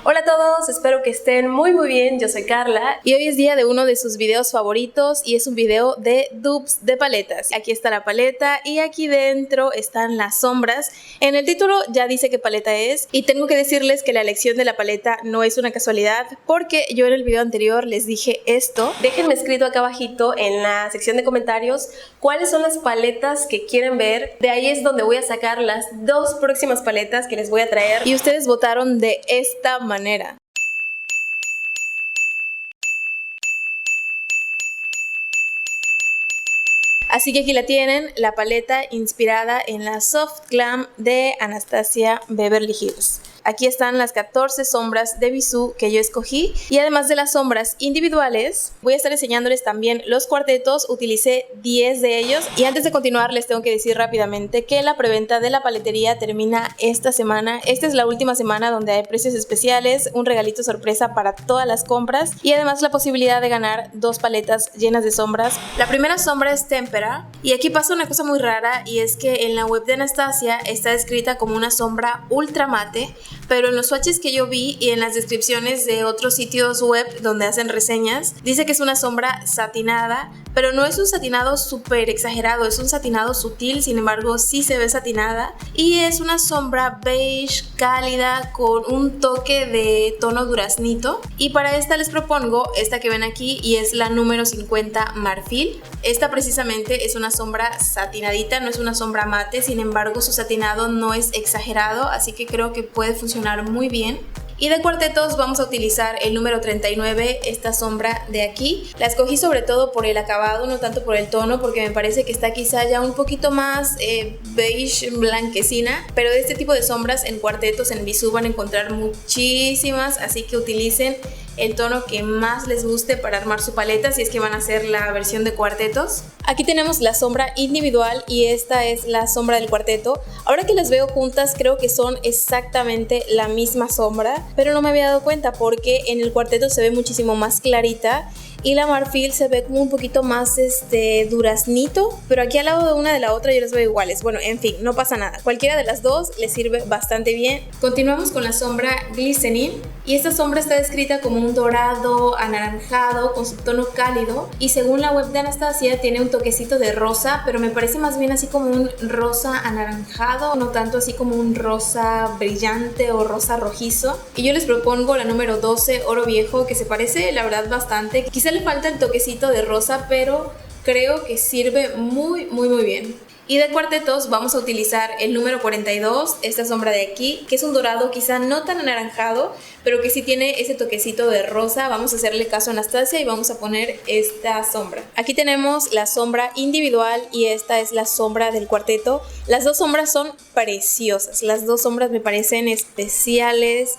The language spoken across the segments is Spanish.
Hola a todos, espero que estén muy bien, yo soy Carla y hoy es día de uno de sus videos favoritos y es un video de dupes de paletas. Aquí está la paleta y aquí dentro están las sombras. En el título ya dice qué paleta es y tengo que decirles que la elección de la paleta no es una casualidad porque yo en el video anterior les dije esto. Déjenme escrito acá abajito en la sección de comentarios cuáles son las paletas que quieren ver. De ahí es donde voy a sacar las dos próximas paletas que les voy a traer. Y ustedes votaron de esta manera. Así que aquí la tienen, la paleta inspirada en la Soft Glam de Anastasia Beverly Hills. Aquí están las 14 sombras de Bisú que yo escogí y además de las sombras individuales voy a estar enseñándoles también los cuartetos. Utilicé 10 de ellos y antes de continuar les tengo que decir rápidamente que la preventa de la paletería termina esta semana. Esta es la última semana donde hay precios especiales, un regalito sorpresa para todas las compras y además la posibilidad de ganar 2 paletas llenas de sombras. La primera sombra es Tempera y aquí pasa una cosa muy rara y es que en la web de Anastasia está descrita como una sombra ultra mate, pero en los swatches que yo vi y en las descripciones de otros sitios web donde hacen reseñas, dice que es una sombra satinada, pero no es un satinado súper exagerado, es un satinado sutil, sin embargo sí se ve satinada y es una sombra beige cálida con un toque de tono duraznito. Y para esta les propongo esta que ven aquí y es la número 50 Marfil. Esta precisamente es una sombra satinadita, no es una sombra mate, sin embargo su satinado no es exagerado, así que creo que puede funcionar muy bien. Y de cuartetos vamos a utilizar el número 39, esta sombra de aquí. La escogí sobre todo por el acabado, no tanto por el tono, porque me parece que está quizá ya un poquito más beige blanquecina. Pero de este tipo de sombras en cuartetos en Bisú van a encontrar muchísimas, así que utilicen el tono que más les guste para armar su paleta si es que van a hacer la versión de cuartetos. Aquí tenemos la sombra individual y esta es la sombra del cuarteto. Ahora que las veo juntas creo que son exactamente la misma sombra, pero no me había dado cuenta porque en el cuarteto se ve muchísimo más clarita y la marfil se ve como un poquito más duraznito, pero aquí al lado de una de la otra yo las veo iguales. Bueno, en fin, no pasa nada, cualquiera de las dos les sirve bastante bien. Continuamos con la sombra Glistening y esta sombra está descrita como un dorado anaranjado con su tono cálido y según la web de Anastasia tiene un toquecito de rosa, pero me parece más bien así como un rosa anaranjado, no tanto así como un rosa brillante o rosa rojizo. Y yo les propongo la número 12 Oro Viejo, que se parece la verdad bastante. Quizá le falta el toquecito de rosa, pero creo que sirve muy bien. Y de cuartetos vamos a utilizar el número 42, esta sombra de aquí, que es un dorado quizá no tan anaranjado, pero que sí tiene ese toquecito de rosa. Vamos a hacerle caso a Anastasia y vamos a poner esta sombra. Aquí tenemos la sombra individual y esta es la sombra del cuarteto. Las dos sombras son preciosas, las dos sombras me parecen especiales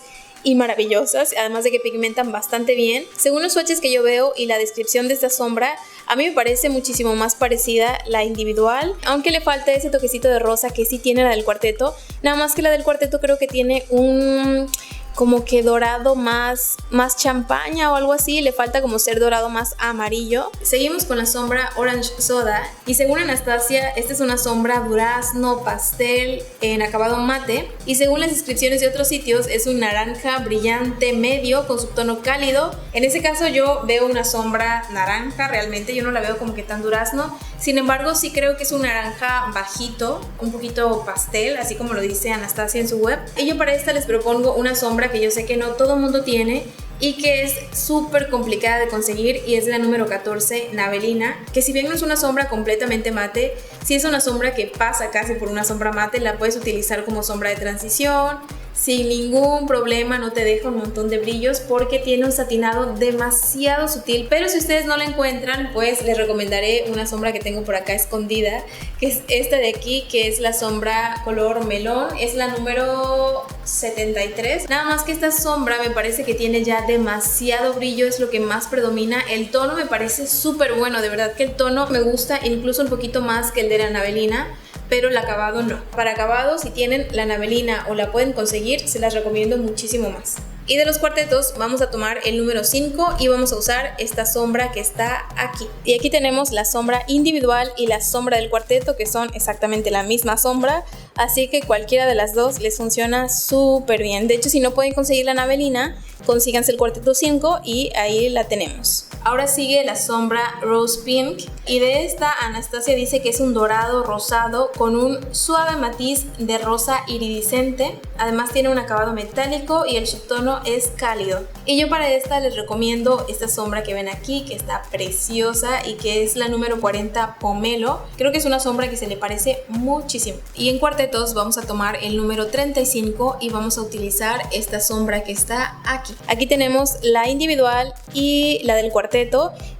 y maravillosas, además de que pigmentan bastante bien. Según los swatches que yo veo y la descripción de esta sombra, a mí me parece muchísimo más parecida la individual, aunque le falta ese toquecito de rosa que sí tiene la del cuarteto. Nada más que la del cuarteto creo que tiene un como que dorado más champaña o algo así, le falta como ser dorado más amarillo. Seguimos con la sombra Orange Soda y según Anastasia esta es una sombra durazno pastel en acabado mate y según las descripciones de otros sitios es un naranja brillante medio con subtono cálido. En ese caso yo veo una sombra naranja, realmente yo no la veo como que tan durazno, sin embargo sí creo que es un naranja bajito, un poquito pastel, así como lo dice Anastasia en su web. Y yo para esta les propongo una sombra que yo sé que no todo mundo tiene y que es súper complicada de conseguir y es la número 14 Navelina, que si bien no es una sombra completamente mate, sí es una sombra que pasa casi por una sombra mate, la puedes utilizar como sombra de transición sin ningún problema, no te deja un montón de brillos porque tiene un satinado demasiado sutil. Pero si ustedes no la encuentran, pues les recomendaré una sombra que tengo por acá escondida, que es esta de aquí, que es la sombra color melón, es la número 73. Nada más que esta sombra me parece que tiene ya demasiado brillo, es lo que más predomina. El tono me parece súper bueno, de verdad que el tono me gusta incluso un poquito más que el de la Navelina, pero el acabado no. Para acabado, si tienen la Navelina o la pueden conseguir, se las recomiendo muchísimo más. Y de los cuartetos vamos a tomar el número 5 y vamos a usar esta sombra que está aquí. Y aquí tenemos la sombra individual y la sombra del cuarteto, que son exactamente la misma sombra, así que cualquiera de las dos les funciona súper bien. De hecho, si no pueden conseguir la Navelina, consíganse el cuarteto 5 y ahí la tenemos. Ahora sigue la sombra Rose Pink, y de esta Anastasia dice que es un dorado rosado con un suave matiz de rosa iridiscente. Además tiene un acabado metálico y el subtono es cálido. Y yo para esta les recomiendo esta sombra que ven aquí, que está preciosa y que es la número 40 Pomelo. Creo que es una sombra que se le parece muchísimo. Y en cuartetos vamos a tomar el número 35 y vamos a utilizar esta sombra que está aquí. Aquí tenemos la individual y la del cuarteto,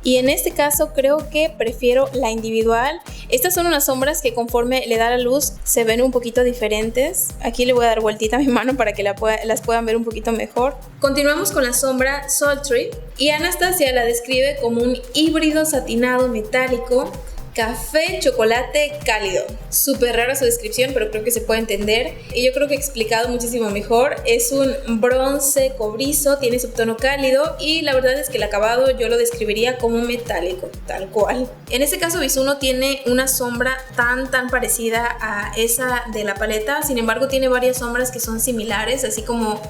y en este caso creo que prefiero la individual. Estas son unas sombras que conforme le da la luz se ven un poquito diferentes. Aquí le voy a dar vueltita a mi mano para que las puedan ver un poquito mejor. Continuamos con la sombra Sultry, y Anastasia la describe como un híbrido satinado metálico café chocolate cálido. Súper rara su descripción, pero creo que se puede entender. Y yo creo que he explicado muchísimo mejor. Es un bronce cobrizo, tiene subtono cálido y la verdad es que el acabado yo lo describiría como metálico, tal cual. En este caso Bisú no tiene una sombra tan parecida a esa de la paleta. Sin embargo, tiene varias sombras que son similares, así como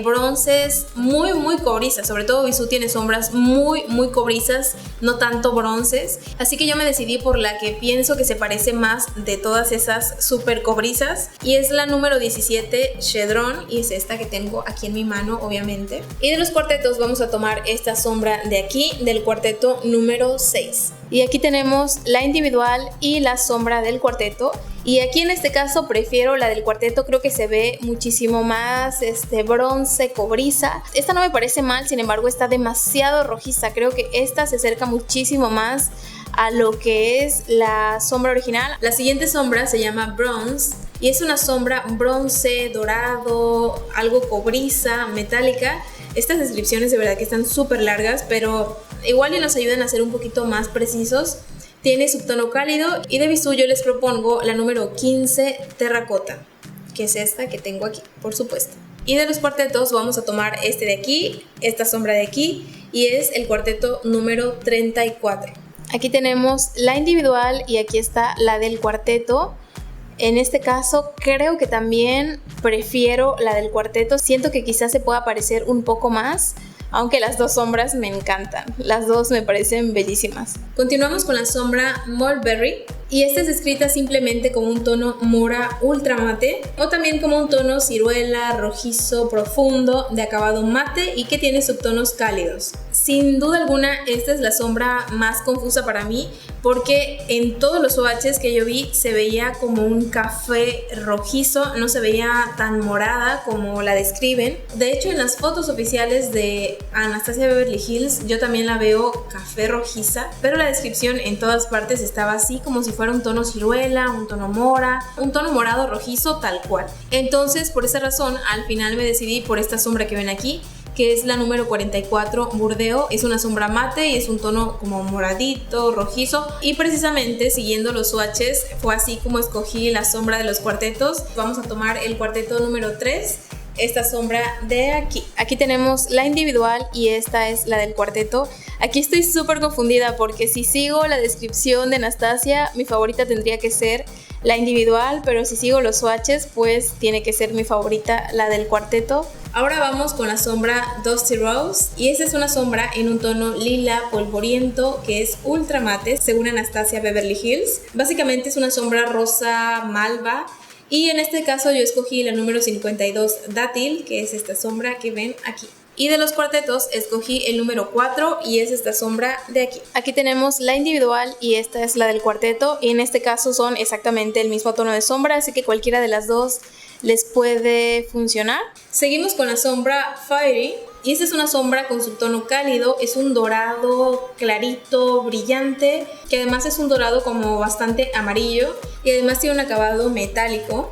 bronces muy cobrizas. Sobre todo Bisú tiene sombras muy cobrizas, no tanto bronces, así que yo me decidí por la que pienso que se parece más de todas esas súper cobrizas, y es la número 17 Chedron, y es esta que tengo aquí en mi mano, obviamente. Y de los cuartetos vamos a tomar esta sombra de aquí, del cuarteto número 6. Y aquí tenemos la individual y la sombra del cuarteto. Y aquí en este caso prefiero la del cuarteto, creo que se ve muchísimo más bronce, cobriza. Esta no me parece mal, sin embargo está demasiado rojiza. Creo que esta se acerca muchísimo más a lo que es la sombra original. La siguiente sombra se llama Bronze y es una sombra bronce, dorado, algo cobriza, metálica. Estas descripciones de verdad que están súper largas, pero igual y nos ayudan a ser un poquito más precisos. Tiene subtono cálido y de Bisú yo les propongo la número 15 Terracota, que es esta que tengo aquí, por supuesto. Y de los cuartetos vamos a tomar este de aquí, esta sombra de aquí, y es el cuarteto número 34. Aquí tenemos la individual y aquí está la del cuarteto. En este caso creo que también prefiero la del cuarteto. Siento que quizás se pueda parecer un poco más, aunque las dos sombras me encantan. Las dos me parecen bellísimas. Continuamos con la sombra Mulberry, y esta es descrita simplemente como un tono mora ultra mate, o también como un tono ciruela, rojizo, profundo, de acabado mate y que tiene subtonos cálidos. Sin duda alguna esta es la sombra más confusa para mí, porque en todos los swatches que yo vi se veía como un café rojizo, no se veía tan morada como la describen. De hecho, en las fotos oficiales de Anastasia Beverly Hills yo también la veo café rojiza, pero la descripción en todas partes estaba así como si fuera un tono ciruela, un tono mora, un tono morado rojizo, tal cual. Entonces, por esa razón, al final me decidí por esta sombra que ven aquí, que es la número 44 Burdeo. Es una sombra mate y es un tono como moradito, rojizo, y precisamente siguiendo los swatches fue así como escogí la sombra de los cuartetos. Vamos a tomar el cuarteto número 3, esta sombra de aquí. Aquí tenemos la individual y esta es la del cuarteto. Aquí estoy súper confundida porque si sigo la descripción de Anastasia, mi favorita tendría que ser la individual, pero si sigo los swatches, pues tiene que ser mi favorita la del cuarteto. Ahora vamos con la sombra Dusty Rose, y esta es una sombra en un tono lila polvoriento que es ultra mate según Anastasia Beverly Hills. Básicamente es una sombra rosa malva, y en este caso yo escogí la número 52 Dátil, que es esta sombra que ven aquí. Y de los cuartetos escogí el número 4 y es esta sombra de aquí. Aquí tenemos la individual y esta es la del cuarteto, y en este caso son exactamente el mismo tono de sombra, así que cualquiera de las dos les puede funcionar. Seguimos con la sombra Fiery, y esta es una sombra con subtono cálido, es un dorado clarito, brillante, que además es un dorado como bastante amarillo y además tiene un acabado metálico.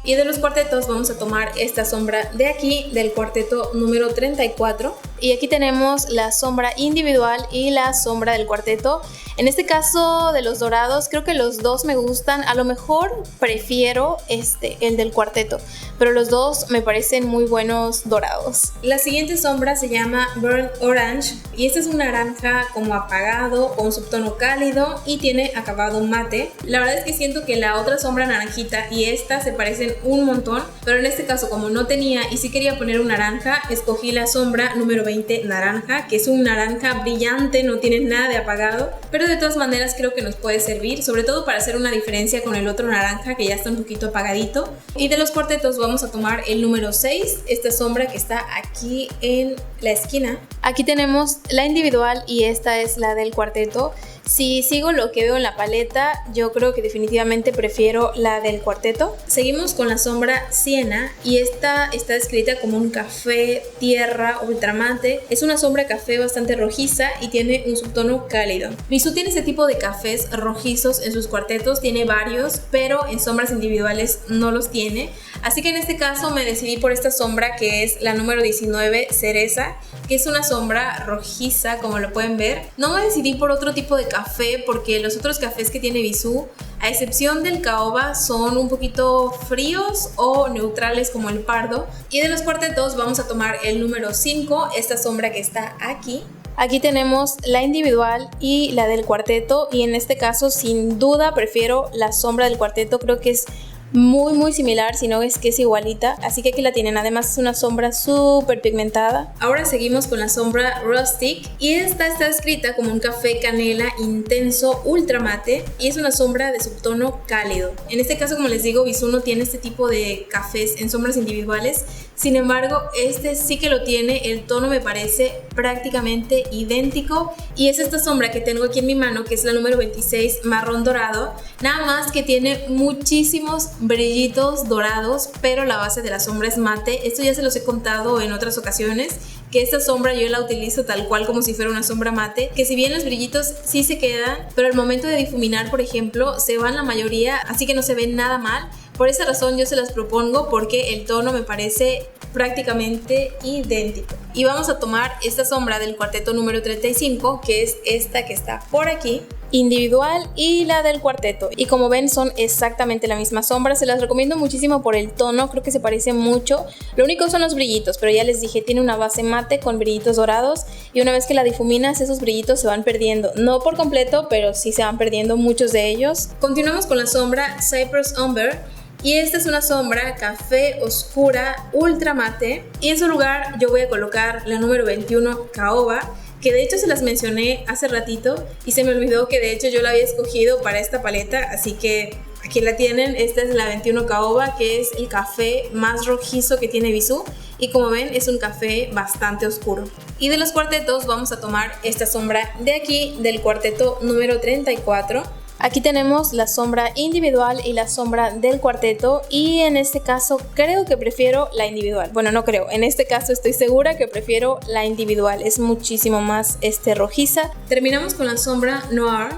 Y de los cuartetos vamos a tomar esta sombra de aquí, del cuarteto número 34. Y aquí tenemos la sombra individual y la sombra del cuarteto. En este caso de los dorados, creo que los dos me gustan. A lo mejor prefiero el del cuarteto, pero los dos me parecen muy buenos dorados. La siguiente sombra se llama Burnt Orange y este es un naranja como apagado, con subtono cálido y tiene acabado mate. La verdad es que siento que la otra sombra naranjita y esta se parecen un montón, pero en este caso como no tenía y sí quería poner un naranja, escogí la sombra número 20 naranja, que es un naranja brillante, no tiene nada de apagado, pero de todas maneras creo que nos puede servir, sobre todo para hacer una diferencia con el otro naranja que ya está un poquito apagadito. Y de los cuartetos vamos a tomar el número 6, esta sombra que está aquí en la esquina. Aquí tenemos la individual y esta es la del cuarteto. Si sigo lo que veo en la paleta, yo creo que definitivamente prefiero la del cuarteto. Seguimos con la sombra siena y esta está descrita como un café tierra ultramate. Es una sombra café bastante rojiza y tiene un subtono cálido. Bisú tiene ese tipo de cafés rojizos en sus cuartetos, tiene varios, pero en sombras individuales no los tiene. Así que en este caso me decidí por esta sombra que es la número 19 cereza, que es una sombra rojiza como lo pueden ver. No me decidí por otro tipo de café porque los otros cafés que tiene Bisú, a excepción del caoba, son un poquito fríos o neutrales como el pardo. Y de los cuartetos vamos a tomar el número 5, esta sombra que está aquí. Aquí tenemos la individual y la del cuarteto y en este caso sin duda prefiero la sombra del cuarteto, creo que es muy similar, si no es que es igualita, así que aquí la tienen. Además es una sombra súper pigmentada. Ahora seguimos con la sombra Rustic y esta está escrita como un café canela intenso ultra mate y es una sombra de subtono cálido. En este caso, como les digo, Bisú no tiene este tipo de cafés en sombras individuales, sin embargo este sí que lo tiene. El tono me parece prácticamente idéntico y es esta sombra que tengo aquí en mi mano, que es la número 26 marrón dorado, nada más que tiene muchísimos brillitos dorados, pero la base de la sombra es mate. Esto ya se los he contado en otras ocasiones, que esta sombra yo la utilizo tal cual como si fuera una sombra mate, que si bien los brillitos sí se quedan, pero al momento de difuminar, por ejemplo, se van la mayoría, así que no se ve nada mal. Por esa razón yo se las propongo porque el tono me parece prácticamente idéntico. Y vamos a tomar esta sombra del cuarteto número 35, que es esta que está por aquí, individual, y la del cuarteto. Y como ven son exactamente la misma sombra, se las recomiendo muchísimo por el tono, creo que se parece mucho. Lo único son los brillitos, pero ya les dije, tiene una base mate con brillitos dorados y una vez que la difuminas esos brillitos se van perdiendo, no por completo, pero sí se van perdiendo muchos de ellos. Continuamos con la sombra Cypress Umber. Y esta es una sombra café oscura ultra mate y en su lugar yo voy a colocar la número 21 caoba, que de hecho se las mencioné hace ratito y se me olvidó que de hecho yo la había escogido para esta paleta, así que aquí la tienen. Esta es la 21 caoba, que es el café más rojizo que tiene Bisú y como ven es un café bastante oscuro. Y de los cuartetos vamos a tomar esta sombra de aquí, del cuarteto número 34. Aquí tenemos la sombra individual y la sombra del cuarteto y en este caso creo que prefiero la individual. Bueno, no creo, en este caso estoy segura que prefiero la individual, es muchísimo más rojiza. Terminamos con la sombra Noir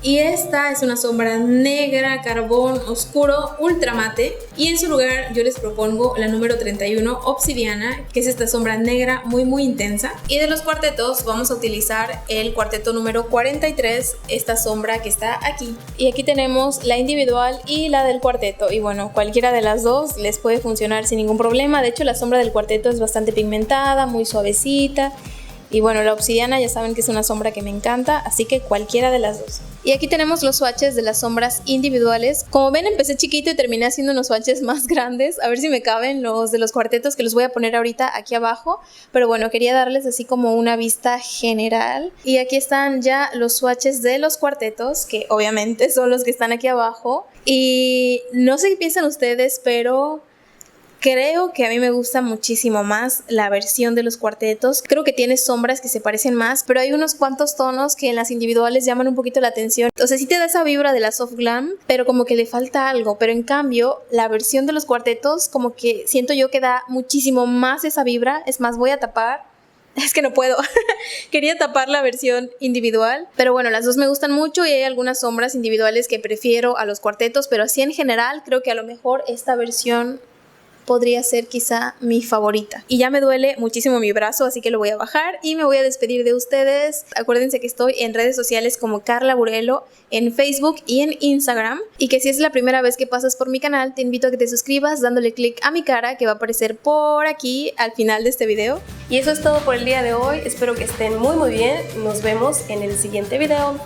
y esta es una sombra negra, carbón oscuro, ultra mate y en su lugar yo les propongo la número 31 Obsidiana, que es esta sombra negra muy intensa. Y de los cuartetos vamos a utilizar el cuarteto número 43, esta sombra que está aquí. Y aquí tenemos la individual y la del cuarteto y bueno, cualquiera de las dos les puede funcionar sin ningún problema. De hecho la sombra del cuarteto es bastante pigmentada, muy suavecita. Y bueno, la obsidiana ya saben que es una sombra que me encanta, así que cualquiera de las dos. Y aquí tenemos los swatches de las sombras individuales. Como ven, empecé chiquito y terminé haciendo unos swatches más grandes. A ver si me caben los de los cuartetos, que los voy a poner ahorita aquí abajo. Pero bueno, quería darles así como una vista general. Y aquí están ya los swatches de los cuartetos, que obviamente son los que están aquí abajo. Y no sé qué piensan ustedes, pero creo que a mí me gusta muchísimo más la versión de los cuartetos. Creo que tiene sombras que se parecen más, pero hay unos cuantos tonos que en las individuales llaman un poquito la atención. O sea, sí te da esa vibra de la soft glam, pero como que le falta algo. Pero en cambio, la versión de los cuartetos como que siento yo que da muchísimo más esa vibra. Es más, voy a tapar Es que no puedo. Quería tapar la versión individual, pero bueno, las dos me gustan mucho y hay algunas sombras individuales que prefiero a los cuartetos, pero así en general creo que a lo mejor esta versión podría ser quizá mi favorita. Y ya me duele muchísimo mi brazo, así que lo voy a bajar y me voy a despedir de ustedes. Acuérdense que estoy en redes sociales como Carla Burelo, en Facebook y en Instagram. Y que si es la primera vez que pasas por mi canal, te invito a que te suscribas dándole click a mi cara que va a aparecer por aquí al final de este video. Y eso es todo por el día de hoy. Espero que estén muy bien. Nos vemos en el siguiente video.